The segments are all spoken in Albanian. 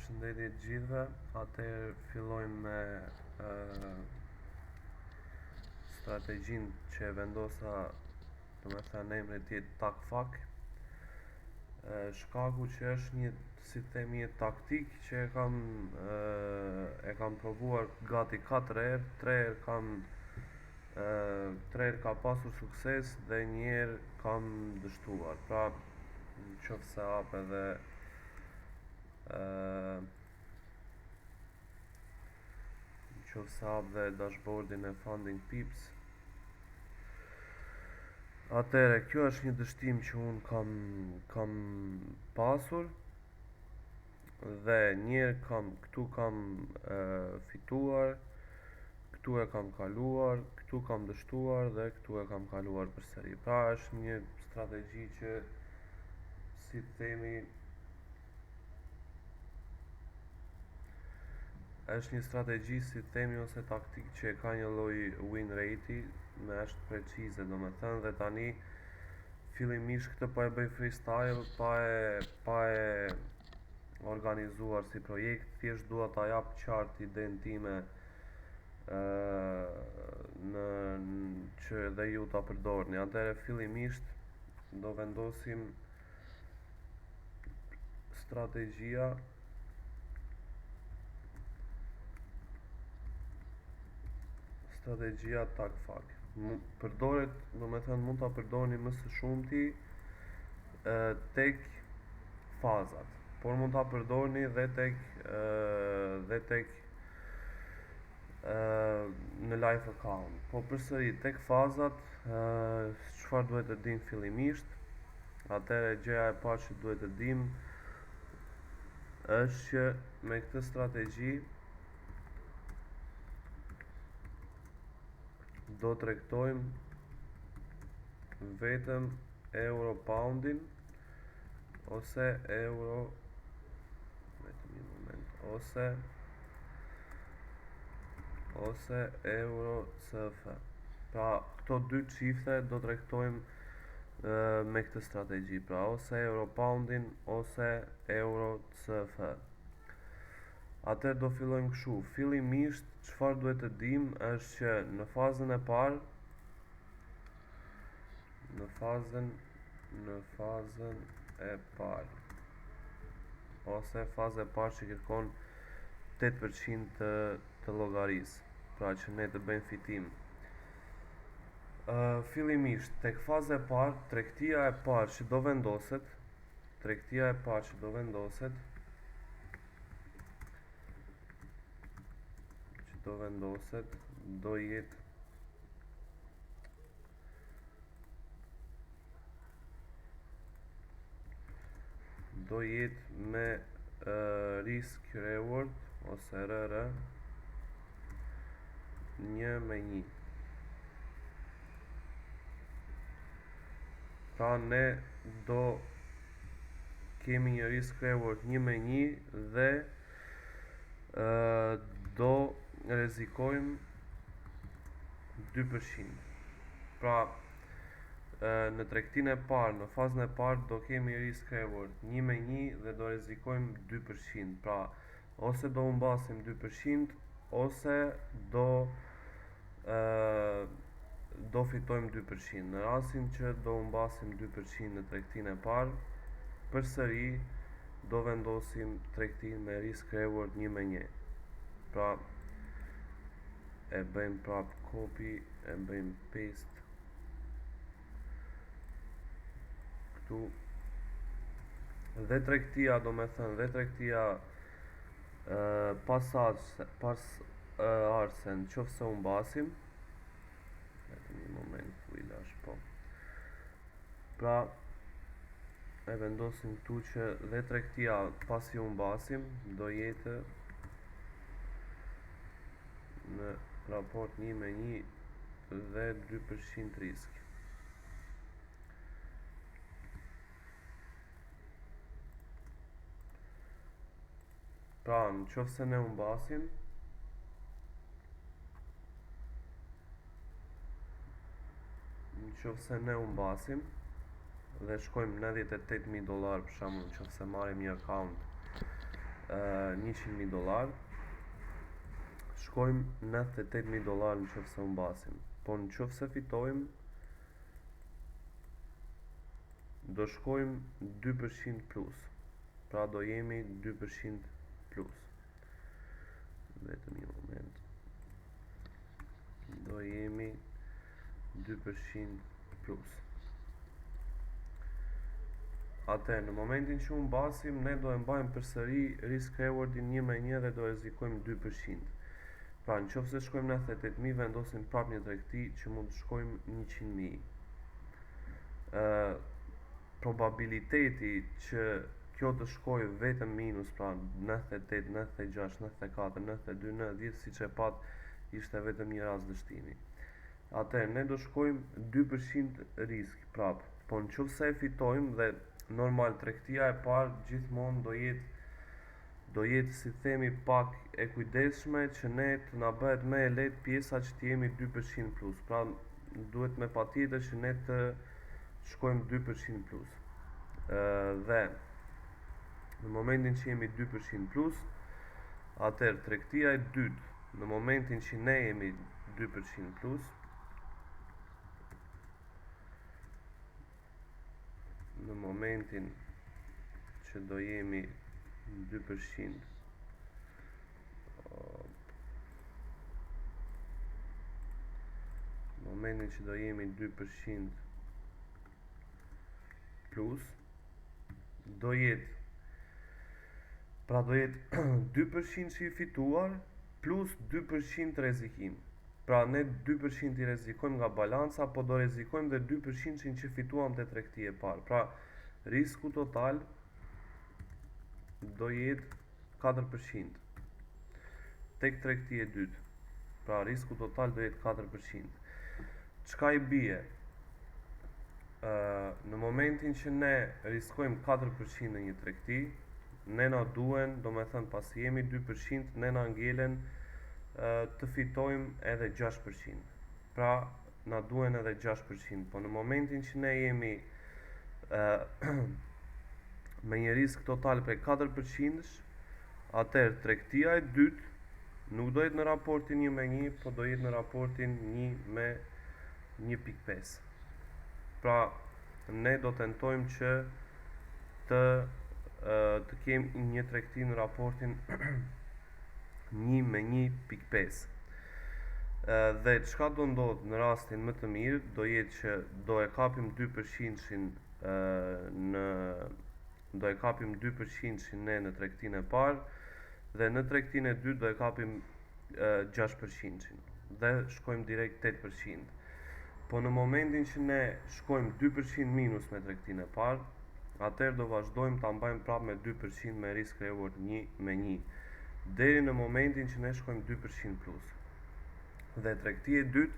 Përshëndetje të gjithëve, atëherë fillojmë me strategjinë që e vendosa, do me thënë emri tjetë takfak. Shkaku që është një, si themi, një taktik që e kam provuar gati 4 herë, 3 herë ka pasur sukses dhe një herë kam dështuar. Pra, në qoftë se hap edhe dhe dashboardin e Funding Pips. Atëre, kjo është një dështim që unë kam pasur dhe njerë këtu kam fituar, këtu e kam kaluar, këtu kam dështuar dhe këtu e kam kaluar përsëri. Pra është një strategji që, si themi, është një strategji, si themi, ose taktik që ka një lloj win rate-i, me është precize, do me thënë, dhe tani fillimisht këtë pa e bëj freestyle, pa e organizuar si projekt, thjesht dua ta jap qartë idenë time që dhe ju ta përdorni. Atëherë fillimisht do vendosim strategjia takfak. Përdoret, do me thënë, mund ta përdorni më së shumti tek fazat, por mund ta përdorni dhe tek në live account. Po përsëri tek fazat, çfarë duhet të dim fillimisht? Atëherë gjëja e parë që duhet të dim është që me këtë strategji do tregtojmë vetëm euro poundin ose euro euro CF. Pra këto dy çifte do tregtojmë me këtë strategji, pra ose euro poundin ose euro CF. Atëherë do fillojmë kështu. Fillimisht çfarë duhet të dim është që në fazën e parë ose faza e parë që kërkon 8% të llogarisë, pra që ne të bëjmë fitim. Fillimisht tek faza e parë, tregtia e parë që do vendoset do jetë me risk reward ose RR 1:1. Pra ne do kemi një risk reward 1:1 dhe do rrezikojmë 2%. Pra në tregtinë e parë, në fazën e parë do kemi risk reward 1:1 dhe do rrezikojmë 2%. Pra ose do humbasim 2% ose do fitojmë 2%. Në rastin që do humbasim 2% në tregtinë e parë, përsëri do vendosim tregtinë me risk reward 1:1. Pra e bëjmë prap copy, e bëjmë paste këtu dhe tregtia, do me thënë, dhe tregtia pas arsen, qoftë se humbasim, një moment pra e vendosim këtu që dhe tregtia pasi humbasim do jetë në raport 1:1 dhe 2% risk. Pra në qoftë se ne humbasim, dhe shkojmë $98,000 për shembull, nëse marrim një account $100.000, shkojmë $98.000 në qoftë se humbasim. Po në qoftë se fitojmë, do shkojmë 2% plus. Pra do jemi 2% plus. Vetëm një moment. Do jemi 2% plus. Atëherë, në momentin që humbasim, ne do e mbajmë përsëri risk rewardin 1-1 dhe do rrezikojmë 2%. Pra, në qoftë se shkojmë në 98.000, vendosim prap një tregti që mund të shkojmë 100.000. Probabiliteti që kjo të shkojë vetëm minus, pra 98, 96, 94, 92, 90, siç e pat, ishte vetëm një rast dështimi. Atëherë, ne do shkojmë 2% risk prap. Po në qoftë se e fitojmë dhe normal tregtia e parë gjithmonë do jetë si themi pak e kujdesshme që ne të na bëhet më e lehtë pjesa që të jemi 2% plus. Pra duhet me patjetër që ne të shkojmë 2% plus. Dhe në momentin që jemi 2% plus, atëherë tregtia e dytë, në momentin që ne jemi 2% plus, në momentin që do jemi 2%, në momentin që do jemi 2% plus, do jetë 2% që i fituar plus 2% rrezikim. Pra ne 2% i rrezikojmë nga balanca, po do rrezikojmë dhe 2% që fituam te tregtia e parë. Pra risku total do jetë 4% tek tregtia e dytë. Pra risku total do jetë 4%. Çka i bie? Në momentin që ne riskojmë 4% në një tregti, ne na duhen, do me thënë pasi jemi 2%, ne na ngelen të fitojmë edhe 6%. Pra na duhen edhe 6%. Po në momentin që ne jemi me një risk total për 4%, atëherë tregtia e dytë nuk do jetë në raportin 1-1, po do jetë në raportin 1-1.5. Pra ne do tentojmë që të kemi një tregti në raportin 1-1.5. Dhe çka do ndodh në rastin më të mirë do jetë që do e kapim 2%-shin do e kapim 2%-shin ne në tregtinë e parë dhe në tregtinë e dytë do e kapim 6%-shin dhe shkojmë direkt 8%. Po në momentin që ne shkojmë 2% minus me tregtinë e parë, atëherë do vazhdojmë ta mbajmë prapë me 2% me risk reward 1-1 deri në momentin që ne shkojmë 2% plus. Dhe tregtia e dytë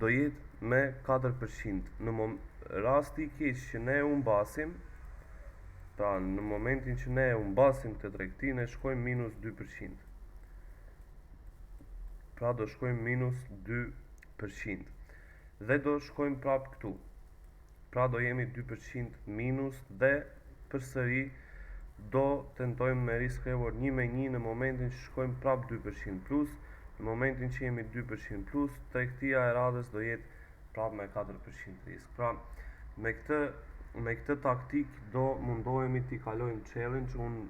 do jetë me 4%. Në rasti i keq që ne humbasim, pra në momentin që ne humbasim këtë tregti, ne shkojmë minus 2%. Pra do shkojmë minus 2%. Dhe do shkojmë prapë këtu. Pra do jemi 2% minus dhe përsëri do tentojmë me risk reward 1-1 në momentin që shkojmë prapë 2% plus. Në momentin që jemi 2% plus, tregtia e radhës do jetë prapë me 4% risk. Pra me këtë taktik do mundohemi t'i kalojmë challenge. Unë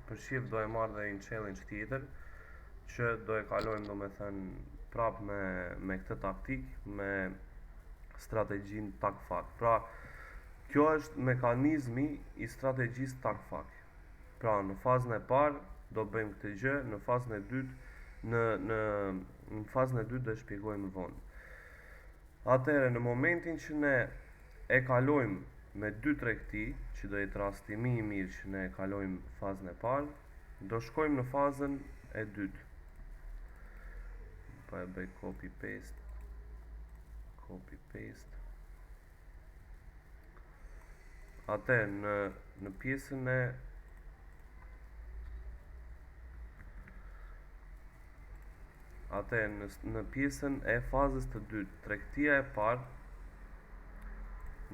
përshif do e marrë dhe një challenge tjetër që do e kalojmë, do me thënë, prapë me këtë taktik, me strategjin takfak. Pra kjo është mekanizmi i strategjisë takfak. Pra në fazën e parë do bëjmë këtë gjë, në fazën e dytë në fazën e dytë do e shpjegojmë vonë. Atëherë në momentin që ne e kalojmë me 2 tregti, që do jetë rasti më i mirë që ne e kalojmë fazën e parë, do shkojmë në fazën e dytë. Pa e bëj copy paste. Atëherë në pjesën e në pjesën e fazës të dytë, tregtia e parë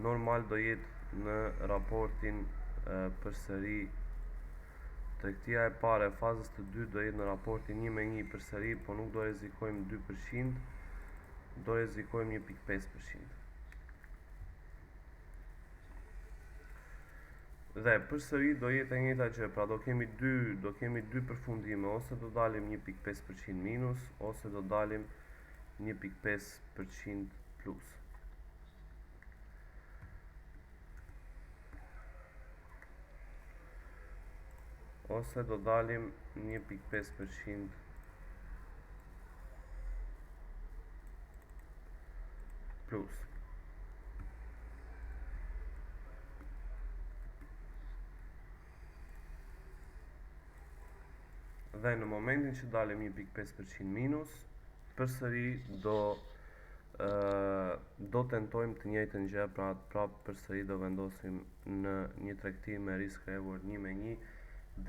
normal do jetë në raportin përsëri tregtia e parë e fazës të dytë do jetë në raportin 1:1 përsëri, po nuk do rrezikojmë 2%, do rrezikojmë 1.5%. Dhe përsëri do jetë e njëjta gjë, pra do kemi dy përfundime, ose do dalim 1.5% minus, ose do dalim 1.5% plus. Ose do dalim 1.5% plus. Dhe në momentin që dalim 1.5% minus, përsëri do tentojmë të njëjtën gjë, pra përsëri do vendosim në një tregti me risk reward 1:1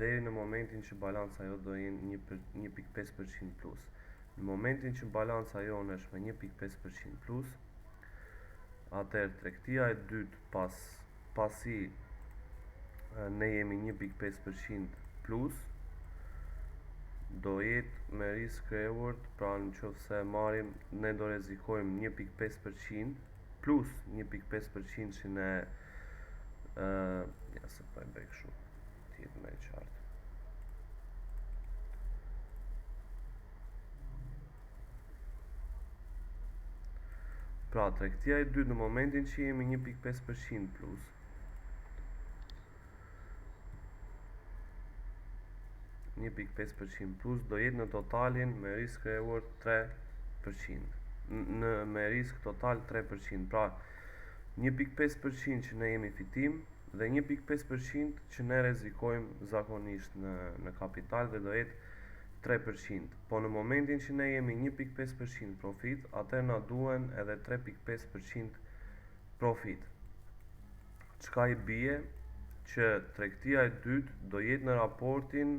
deri në momentin që balanca jo do jenë 1.5% plus. Në momentin që balanca jonë është me 1.5% plus, atëherë tregtia e dytë pasi ne jemi 1.5% plus, do jetë me risk reward, pra në qoftë se marim, ne do rrezikojmë 1.5% plus 1.5% që ne ja se po e bëj kështu, të jetë më e qartë. Pra tregtia e dytë në momentin që jemi 1.5% plus, do jetë në totalin me risk reward 3%. Me risk total 3%. Pra 1.5% që ne jemi fitim dhe 1.5% që ne rrezikojmë zakonisht në kapital, dhe do jetë 3%. Po në momentin që ne jemi 1.5% profit, atëherë na duhen edhe 3.5% profit. Çka i bie që tregtia e dytë do jetë në raportin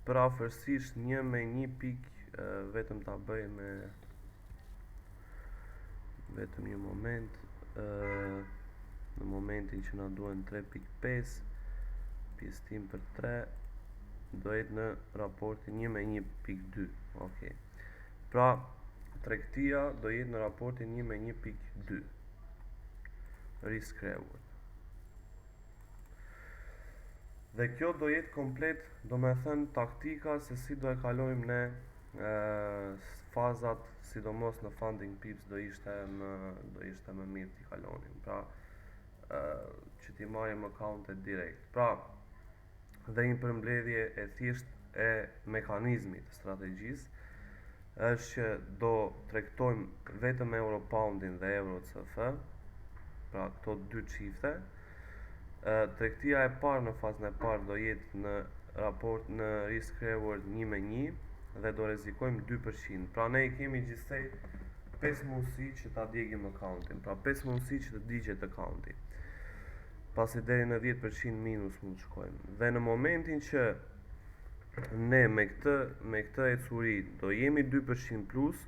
për afërsisht 1:1 vetëm ta bëj me vetëm një moment, në momentin që na duhen 3.5 pjesëtim për 3 do jetë në raportin 1:1.2. Okay. Pra tregtia do jetë në raportin 1:1.2 risk reward. Dhe kjo do jetë komplet, do me thënë, taktika se si do e kalojmë ne fazat, sidomos në funding pips do ishte më mirë t'i kalonim, pra që t'i marrim accountet direkt. Pra, dhe një përmbledhje e thjesht e mekanizmit të strategjisë është që do tregtojmë vetëm euro poundin dhe euro CF, pra këto dy çifte. Tregtia e parë në fazën e parë do jetë në raport në risk reward 1:1 dhe do rrezikojmë 2%. Pra ne i kemi gjithsej 5 mundësi që ta djegim accountin, pra 5 mundësi që të digjet accounti, pasi deri në 10% minus mund të shkojmë. Dhe në momentin që ne me këtë ecuri do jemi 2% plus,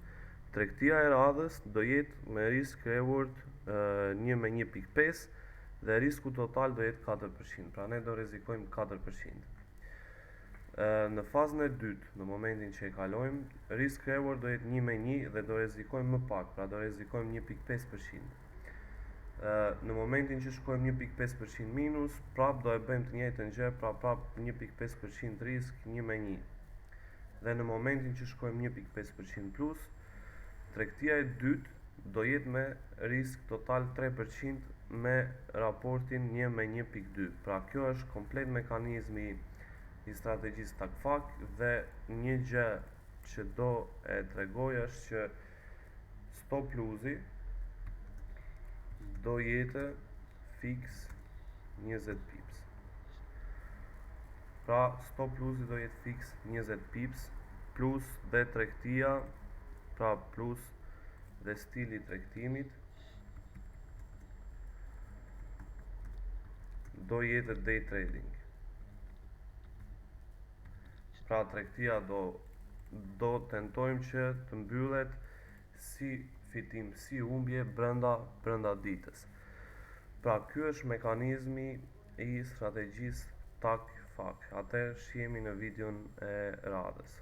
tregtia e radhës do jetë me risk reward 1:1.5 dhe risku total do jetë 4%, pra ne do rrezikojmë 4%. Në fazën e dytë, në momentin që e kalojmë, risk reward do jetë 1:1 dhe do rrezikojmë më pak, pra do rrezikojmë 1.5%. Në momentin që shkojmë 1.5% minus, prap do e bëjmë të njëjtën gjë, pra prap 1.5% risk 1:1. Dhe në momentin që shkojmë 1.5% plus, tregtia e dytë do jetë me risk total 3% me raportin 1:1.2. Pra kjo është komplet mekanizmi i strategjisë takfak, dhe një gjë që do e tregoj është që stop losi do jetë fix 20 pips. Pra stop losi do jetë fix 20 pips plus dhe tregtia, pra plus dhe stili tregtimit do jetë day trading. Pra tregtia do tentojmë që të mbyllet si fitim, si humbje brenda ditës. Pra ky është mekanizmi i strategjisë TAK pak. Atëherë shihemi në videon e radhës.